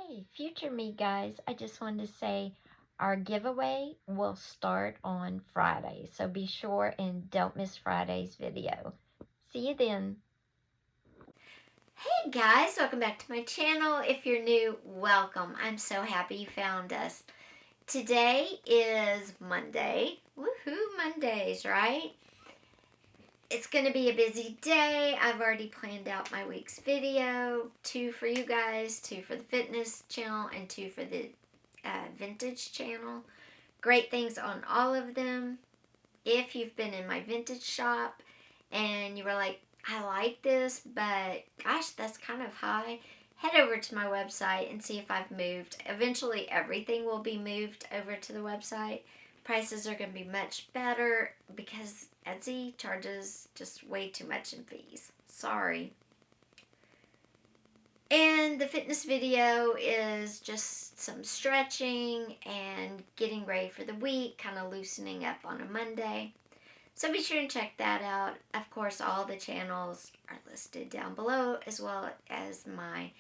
Hey, future me guys, I just wanted to say our giveaway will start on Friday. So be sure and don't miss Friday's video. See you then. Hey guys, welcome back to my channel. If you're new, welcome. I'm so happy you found us. Today is Monday. Woohoo, Mondays, right? It's going to be a busy day. I've already planned out my week's video. 2 for you guys, 2 for the fitness channel, and 2 for the vintage channel. Great things on all of them. If you've been in my vintage shop and you were like, I like this, but gosh, that's kind of high, head over to my website and see if I've moved. Eventually, everything will be moved over to the website. Prices are going to be much better because Etsy charges just way too much in fees. Sorry. And the fitness video is just some stretching and getting ready for the week, kind of loosening up on a Monday. So be sure and check that out. Of course, all the channels are listed down below, as well as my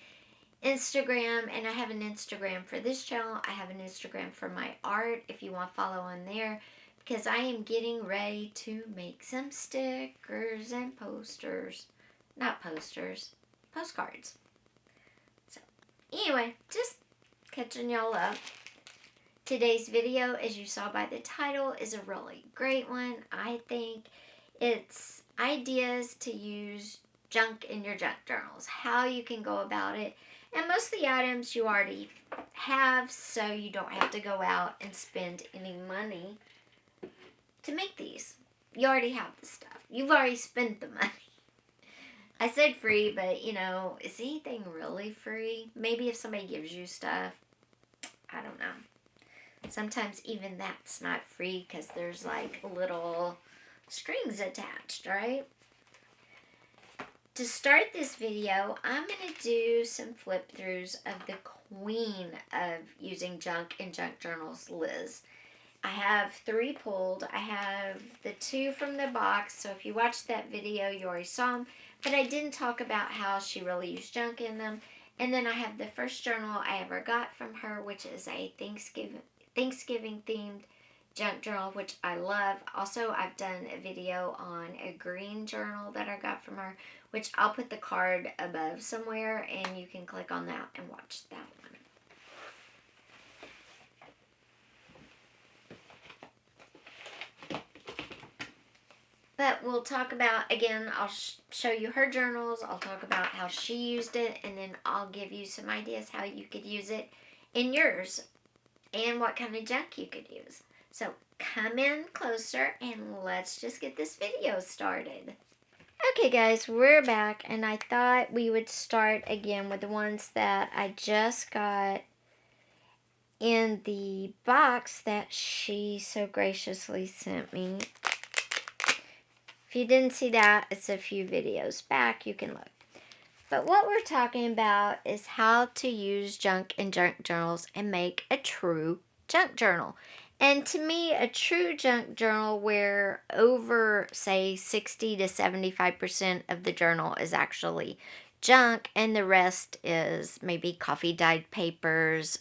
Instagram. And I have an Instagram for this channel. I have an Instagram for my art if you want to follow on there, because I am getting ready to make some stickers and posters. Not posters, postcards. Anyway, just catching y'all up. Today's video, as you saw by the title, is a really great one. I think it's ideas to use junk in your junk journals, how you can go about it. And most of the items you already have, so you don't have to go out and spend any money to make these. You already have the stuff. You've already spent the money. I said free, but, is anything really free? Maybe if somebody gives you stuff. I don't know. Sometimes even that's not free because there's like little strings attached, right? To start this video, I'm going to do some flip throughs of the queen of using junk in junk journals, Liz. I have 3 pulled. I have the 2 from the box, so if you watched that video, you already saw them. But I didn't talk about how she really used junk in them. And then I have the first journal I ever got from her, which is a Thanksgiving themed junk journal, which I love. Also, I've done a video on a green journal that I got from her, which I'll put the card above somewhere, and you can click on that and watch that one. But we'll talk about, again, I'll show you her journals. I'll talk about how she used it, and then I'll give you some ideas how you could use it in yours and what kind of junk you could use. So come in closer and let's just get this video started. Okay guys, we're back, and I thought we would start again with the ones that I just got in the box that she so graciously sent me. If you didn't see that, it's a few videos back. You can look. But what we're talking about is how to use junk in junk journals and make a true junk journal. And to me, a true junk journal where over, say, 60 to 75% of the journal is actually junk and the rest is maybe coffee-dyed papers,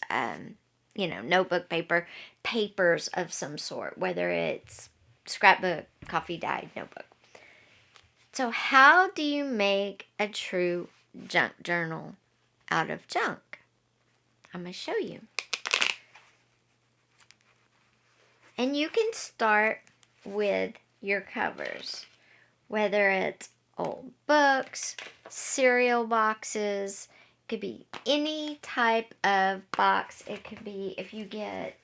notebook paper, papers of some sort, whether it's scrapbook, coffee-dyed notebook. So how do you make a true junk journal out of junk? I'm going to show you. And you can start with your covers, whether it's old books, cereal boxes. It could be any type of box. It could be if you get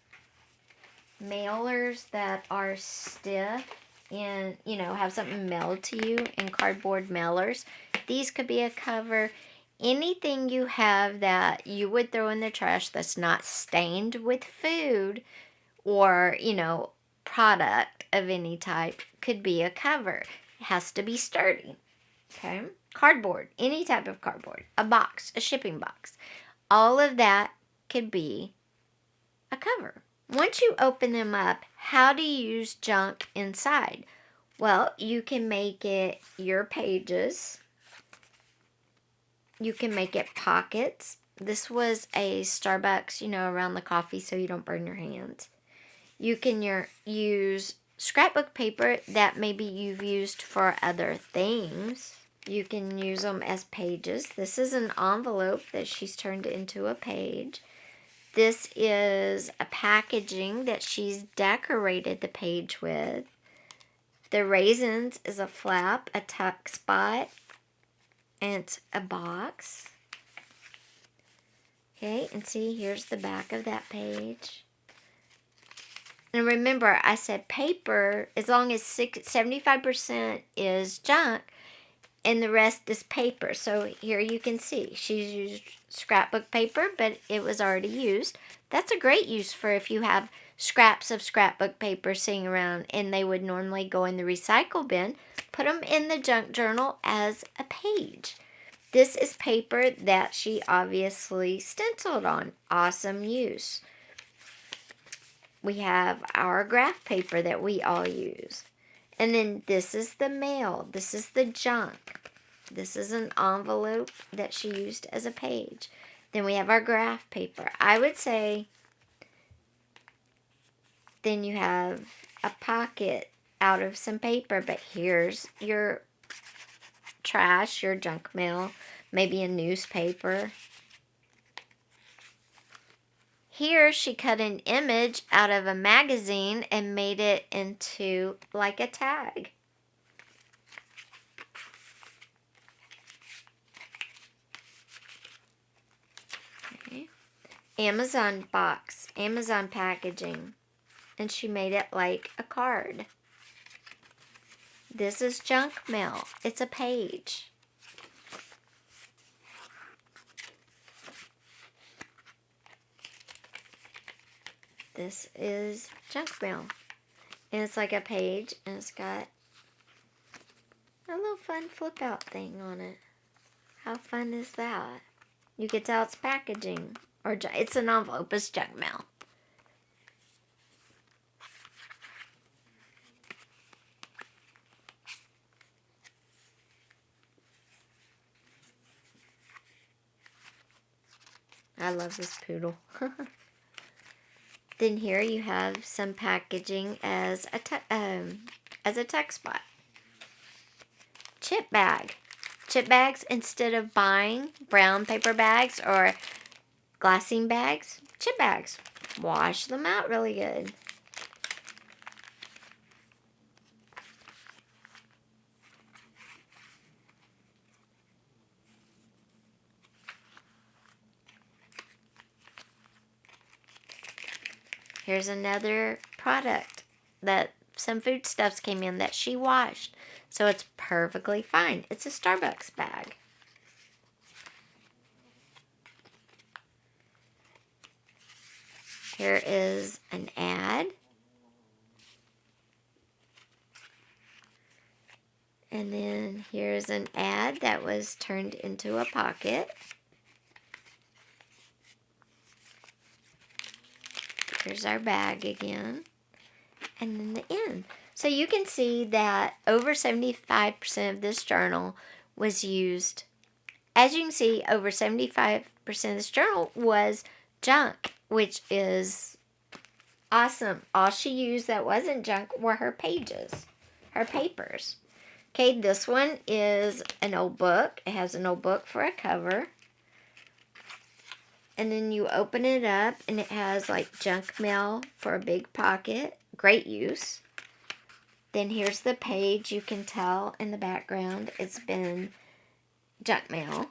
mailers that are stiff and, have something mailed to you in cardboard mailers. These could be a cover. Anything you have that you would throw in the trash that's not stained with food or, product of any type could be a cover. It has to be sturdy, okay? Cardboard, any type of cardboard, a box, a shipping box. All of that could be a cover. Once you open them up, how do you use junk inside? Well, you can make it your pages. You can make it pockets. This was a Starbucks, around the coffee so you don't burn your hands. You can use scrapbook paper that maybe you've used for other things. You can use them as pages. This is an envelope that she's turned into a page. This is a packaging that she's decorated the page with. The raisins is a flap, a tuck spot, and it's a box. Okay, and see, here's the back of that page. And remember, I said paper, as long as 75% is junk, and the rest is paper. So here you can see, she's used scrapbook paper, but it was already used. That's a great use for if you have scraps of scrapbook paper sitting around, and they would normally go in the recycle bin. Put them in the junk journal as a page. This is paper that she obviously stenciled on. Awesome use. We have our graph paper that we all use. And then this is the mail. This is the junk. This is an envelope that she used as a page. Then we have our graph paper. I would say then you have a pocket out of some paper, but here's your trash, your junk mail, maybe a newspaper. Here she cut an image out of a magazine and made it into like a tag. Okay. Amazon box, Amazon packaging, and she made it like a card. This is junk mail. It's a page. This is junk mail. And it's like a page, and it's got a little fun flip out thing on it. How fun is that? You can tell it's packaging. Or it's an envelope. It's junk mail. I love this poodle. Then here you have some packaging as a tuck spot. Chip bag. Chip bags, instead of buying brown paper bags or glassine bags, chip bags. Wash them out really good. Here's another product that some foodstuffs came in that she washed. So it's perfectly fine. It's a Starbucks bag. Here is an ad. And then here's an ad that was turned into a pocket. Here's our bag again. And then the end. So you can see that over 75% of this journal was used. As you can see, over 75% of this journal was junk, which is awesome. All she used that wasn't junk were her pages, her papers. Okay, this one is an old book. It has an old book for a cover. And then you open it up, and it has like junk mail for a big pocket. Great use. Then here's the page. You can tell in the background it's been junk mail.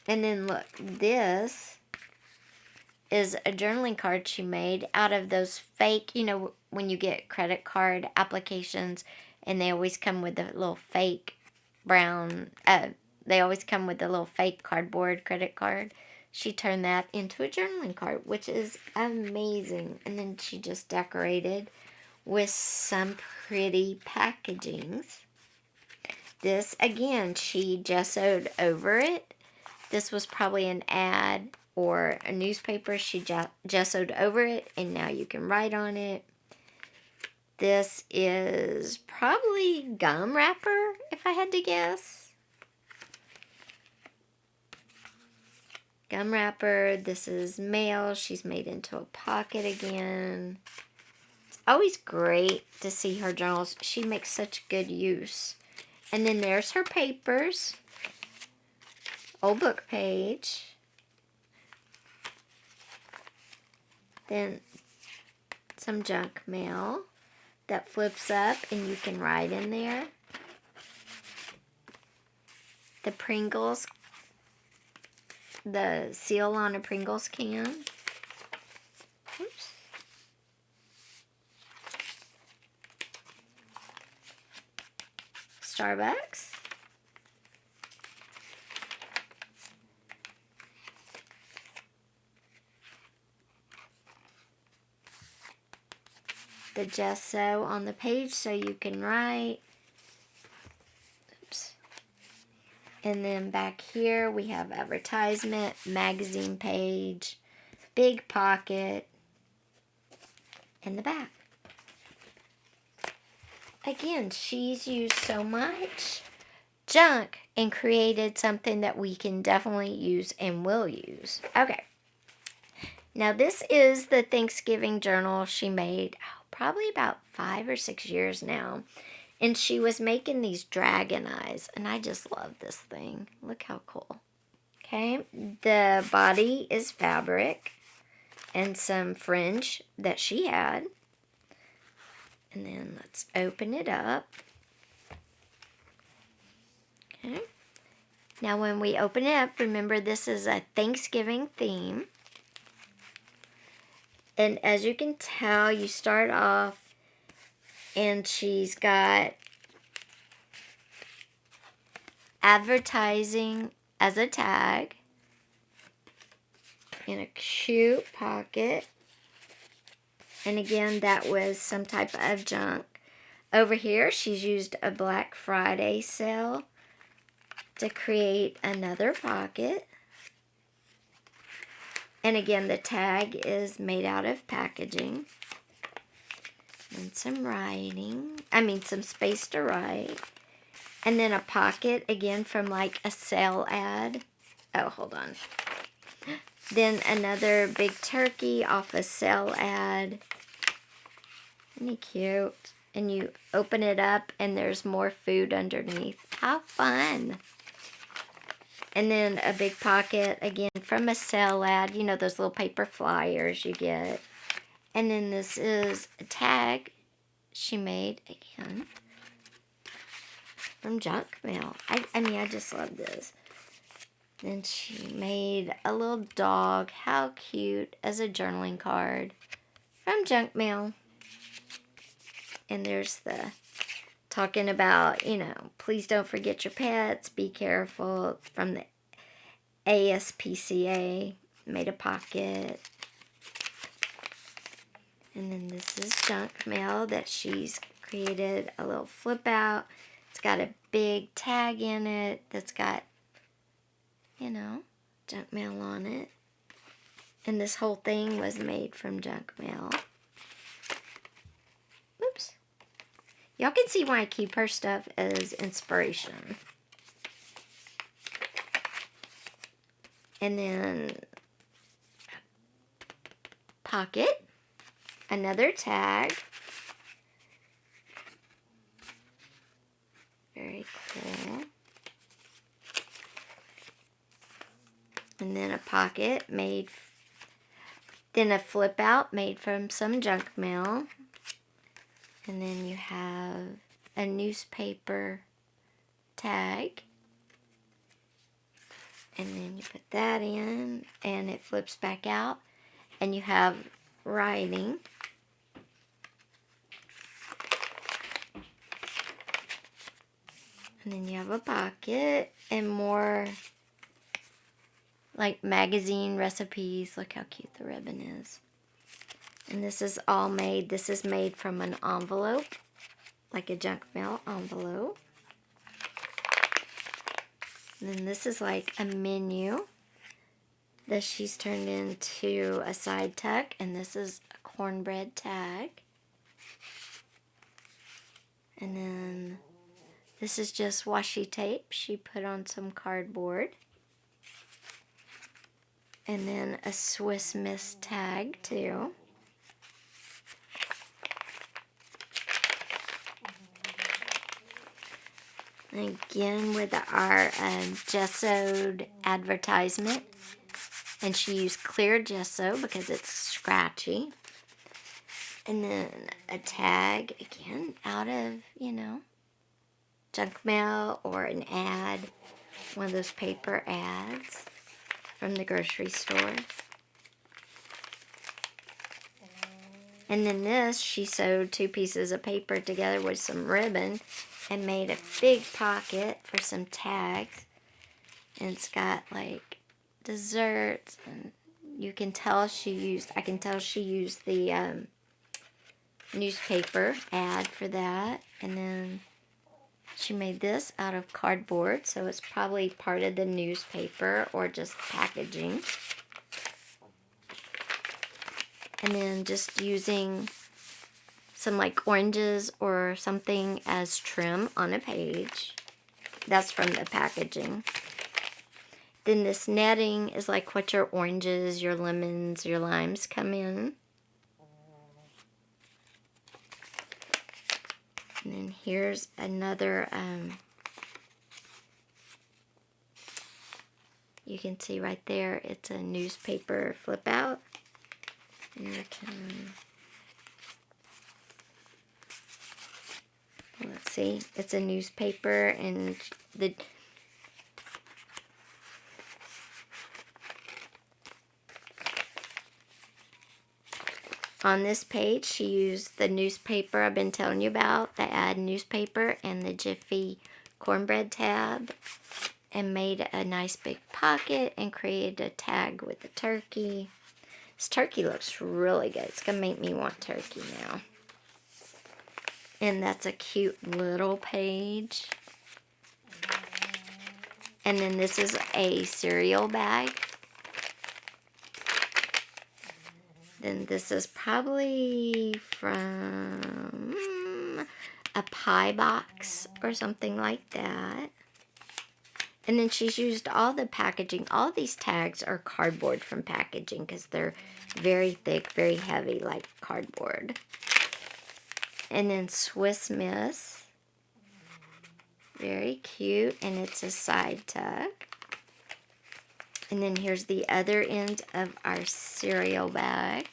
And then look, this is a journaling card she made out of those fake, when you get credit card applications, and they always come with the little fake brown, they always come with the little fake cardboard credit card. She turned that into a journaling card, which is amazing. And then she just decorated with some pretty packagings. This, again, she gessoed over it. This was probably an ad or a newspaper. She gessoed over it, and now you can write on it. This is probably gum wrapper, if I had to guess. gum wrapper. This is mail. She's made into a pocket again. It's always great to see her journals. She makes such good use. And then there's her papers. Old book page. Then some junk mail that flips up and you can write in there. The Pringles, the seal on a Pringles can. Oops. Starbucks. The gesso on the page so you can write. Oops. And then back here we have advertisement, magazine page, big pocket, and the back. Again, she's used so much junk and created something that we can definitely use and will use. Okay. Now this is the Thanksgiving journal she made probably about 5 or 6 years now. And she was making these dragon eyes. And I just love this thing. Look how cool. Okay. The body is fabric and some fringe that she had. And then let's open it up. Okay. Now when we open it up, remember this is a Thanksgiving theme. And as you can tell, you start off and she's got advertising as a tag in a cute pocket. And again, that was some type of junk. Over here, she's used a Black Friday sale to create another pocket. And again, the tag is made out of packaging. And some writing. Some space to write. And then a pocket, again, from like a sale ad. Oh, hold on. Then another big turkey off a sale ad. Isn't he cute? And you open it up and there's more food underneath. How fun! And then a big pocket, again, from a sale ad. You know, those little paper flyers you get. And then this is a tag she made, again, from junk mail. I just love this. Then she made a little dog. How cute, as a journaling card from junk mail. And there's the talking about, please don't forget your pets. Be careful, from the ASPCA. Made a pocket. And then this is junk mail that she's created a little flip out. It's got a big tag in it that's got, junk mail on it. And this whole thing was made from junk mail. Oops. Y'all can see why I keep her stuff as inspiration. And then pocket. Another tag. Very cool. And then a pocket made, then a flip out made from some junk mail. And then you have a newspaper tag. And then you put that in and it flips back out. And you have writing. And then you have a pocket and more like magazine recipes. Look how cute the ribbon is. And this is all made, this is made from an envelope, like a junk mail envelope. And then this is like a menu that she's turned into a side tuck. And this is a cornbread tag. And then this is just washi tape she put on some cardboard. And then a Swiss Miss tag too. Again with our gessoed advertisement. And she used clear gesso because it's scratchy. And then a tag, again, out of, junk mail or an ad. One of those paper ads from the grocery store. And then this, she sewed 2 pieces of paper together with some ribbon and made a big pocket for some tags. And it's got like desserts, and you can tell I can tell she used the newspaper ad for that. And then she made this out of cardboard, so it's probably part of the newspaper or just packaging. And then just using some like oranges or something as trim on a page. That's from the packaging. Then this netting is like what your oranges, your lemons, your limes come in. And then here's another, you can see right there, it's a newspaper flip out. And you can, let's see, it's a newspaper, and on this page, she used the newspaper I've been telling you about, the ad newspaper, and the Jiffy cornbread tab, and made a nice big pocket and created a tag with the turkey. This turkey looks really good. It's going to make me want turkey now. And that's a cute little page. And then this is a cereal bag. Then this is probably from a pie box or something like that. And then she's used all the packaging. All these tags are cardboard from packaging because they're very thick, very heavy, like cardboard. And then Swiss Miss. Very cute, and it's a side tuck. And then here's the other end of our cereal bag.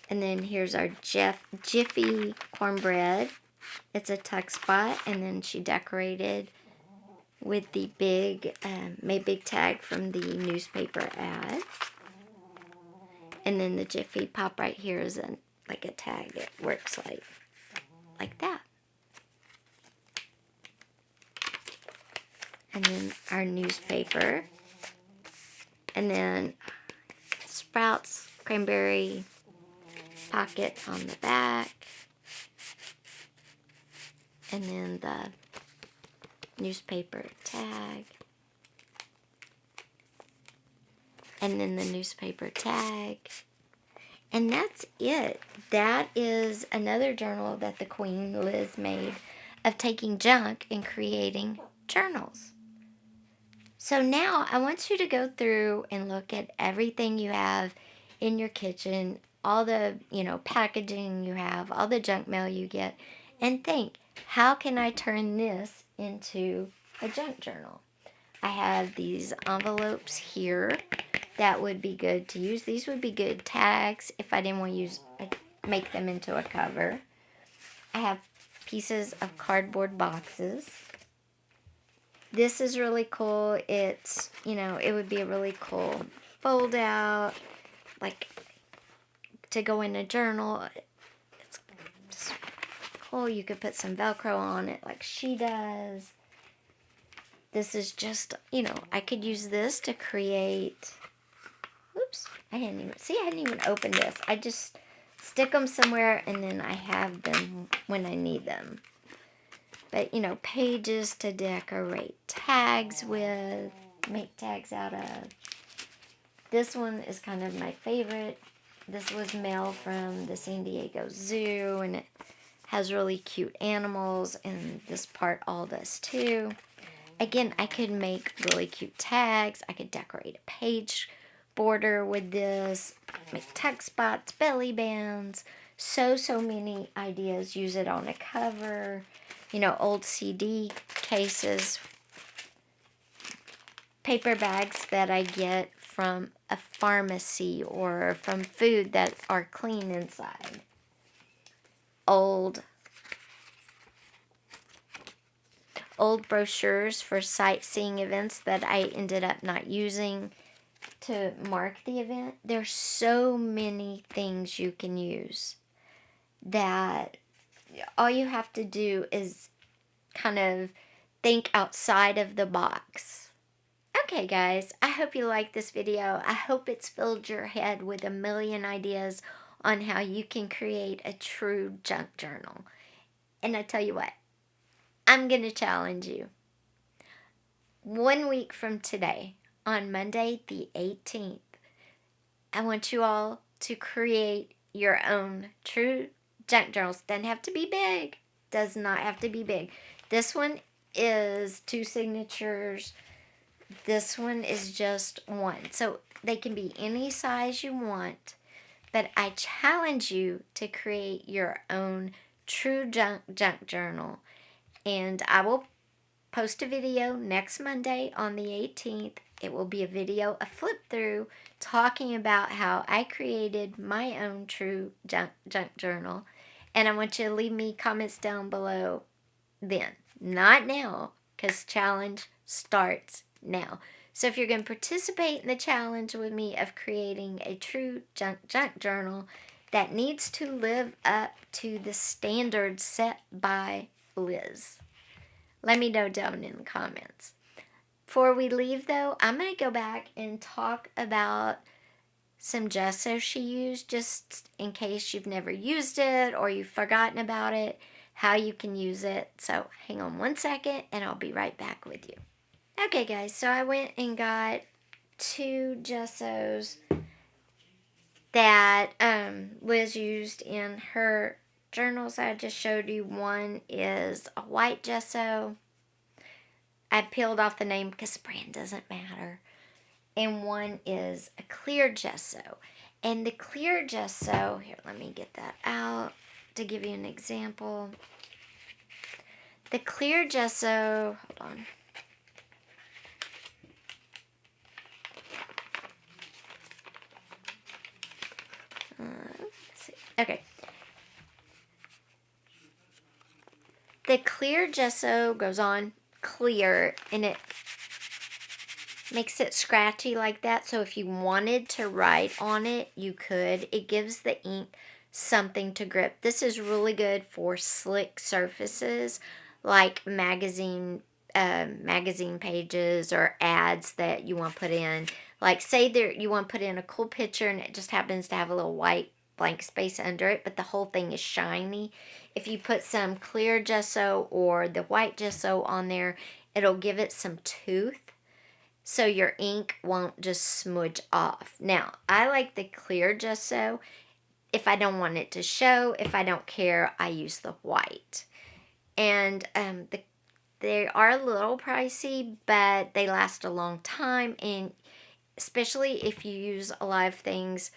And then here's our Jiffy cornbread. It's a tuck spot, and then she decorated with the big, made big tag from the newspaper ad. And then the Jiffy Pop right here is like a tag. It works like that. And then our newspaper. And then Sprouts cranberry pocket on the back. And then the newspaper tag. And then the newspaper tag. And that's it. That is another journal that the Queen Liz made of taking junk and creating journals. So now I want you to go through and look at everything you have in your kitchen, all the, packaging you have, all the junk mail you get, and think, how can I turn this into a junk journal? I have these envelopes here that would be good to use. These would be good tags if I didn't want to make them into a cover. I have pieces of cardboard boxes. This is really cool. It's, it would be a really cool fold out, like to go in a journal. It's just cool. You could put some Velcro on it like she does. This is just, I could use this to create, oops, I hadn't even opened this. I just stick them somewhere and then I have them when I need them. But, pages to decorate tags with, make tags out of. This one is kind of my favorite. This was mail from the San Diego Zoo, and it has really cute animals, and this part all does too. Again, I could make really cute tags. I could decorate a page border with this, make tuck spots, belly bands, so many ideas. Use it on a cover, you know, old CD cases, paper bags that I get from a pharmacy or from food that are clean inside, old brochures for sightseeing events that I ended up not using to mark the event. There's so many things you can use that all you have to do is kind of think outside of the box. Okay guys, I hope you liked this video. I hope it's filled your head with a million ideas on how you can create a true junk journal. And I tell you what, I'm going to challenge you. 1 week from today, on Monday the 18th, I want you all to create your own true junk journals. Doesn't have to be big. Does not have to be big. This one is 2 signatures. This one is just 1. So they can be any size you want. But I challenge you to create your own true junk journal. And I will post a video next Monday on the 18th. It will be a video, a flip through, talking about how I created my own true junk journal. And I want you to leave me comments down below then. Not now, because challenge starts now. So if you're going to participate in the challenge with me of creating a true junk journal that needs to live up to the standards set by Liz, let me know down in the comments. Before we leave though, I'm going to go back and talk about some gesso she used, just in case you've never used it or you've forgotten about it, how you can use it. So hang on 1 second and I'll be right back with you. Okay guys, so I went and got 2 gessos that Liz used in her journals I just showed you. One is a white gesso. I peeled off the name because the brand doesn't matter. And one is a clear gesso. And the clear gesso, here, let me get that out to give you an example. The clear gesso, hold on. Let's see. Okay. The clear gesso goes on clear and it makes it scratchy like that. So if you wanted to write on it, you could. It gives the ink something to grip. This is really good for slick surfaces like magazine pages or ads that you want to put in. Like say there you want to put in a cool picture and it just happens to have a little white blank space under it, but the whole thing is shiny. If you put some clear gesso or the white gesso on there, it'll give it some tooth so your ink won't just smudge off. Now, I like the clear gesso. If I don't want it to show, if I don't care, I use the white. And they are a little pricey, but they last a long time, and especially if you use a lot of things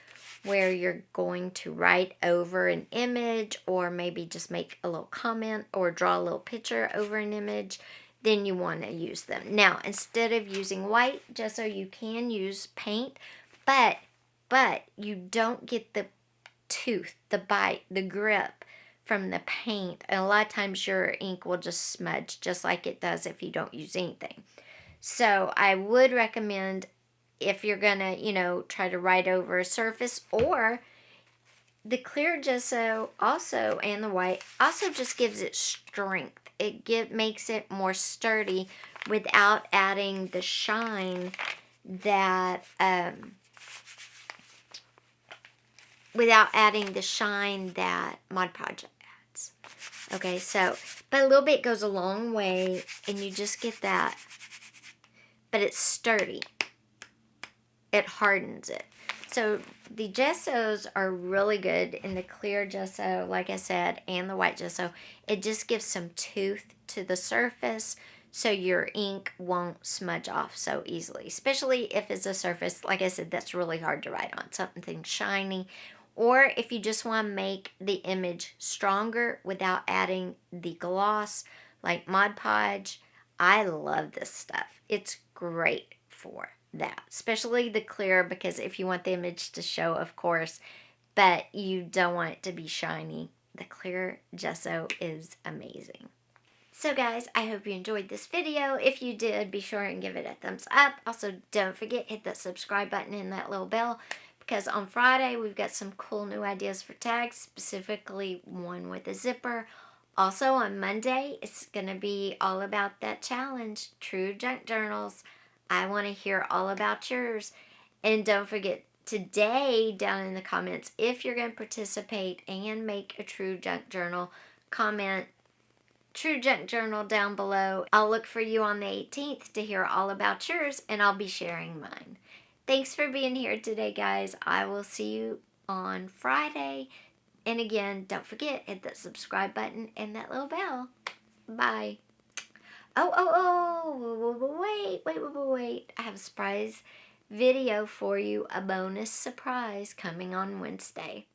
where you're going to write over an image or maybe just make a little comment or draw a little picture over an image, then you want to use them. Now, instead of using white gesso, you can use paint, but you don't get the tooth, the bite, the grip from the paint. And a lot of times your ink will just smudge just like it does if you don't use anything. So I would recommend, if you're gonna, try to write over a surface, or the clear gesso also, and the white also just gives it strength. It makes it more sturdy without adding the shine that Mod Podge adds. Okay, so but a little bit goes a long way, and you just get that. But it's sturdy. It hardens it. So the gessos are really good in the clear gesso, like I said, and the white gesso. It just gives some tooth to the surface so your ink won't smudge off so easily, especially if it's a surface, like I said, that's really hard to write on, something shiny. Or if you just want to make the image stronger without adding the gloss, like Mod Podge. I love this stuff. It's great for that, especially the clear, because if you want the image to show, of course, but you don't want it to be shiny, the clear gesso is amazing. So guys, I hope you enjoyed this video. If you did, be sure and give it a thumbs up. Also, don't forget, hit that subscribe button and that little bell, because on Friday, we've got some cool new ideas for tags, specifically one with a zipper. Also, on Monday, it's going to be all about that challenge, True Junk Journals. I want to hear all about yours. And don't forget, today, down in the comments, if you're going to participate and make a True Junk Journal, comment True Junk Journal down below. I'll look for you on the 18th to hear all about yours, and I'll be sharing mine. Thanks for being here today, guys. I will see you on Friday. And again, don't forget, hit that subscribe button and that little bell. Bye. Wait. I have a surprise video for you, a bonus surprise coming on Wednesday.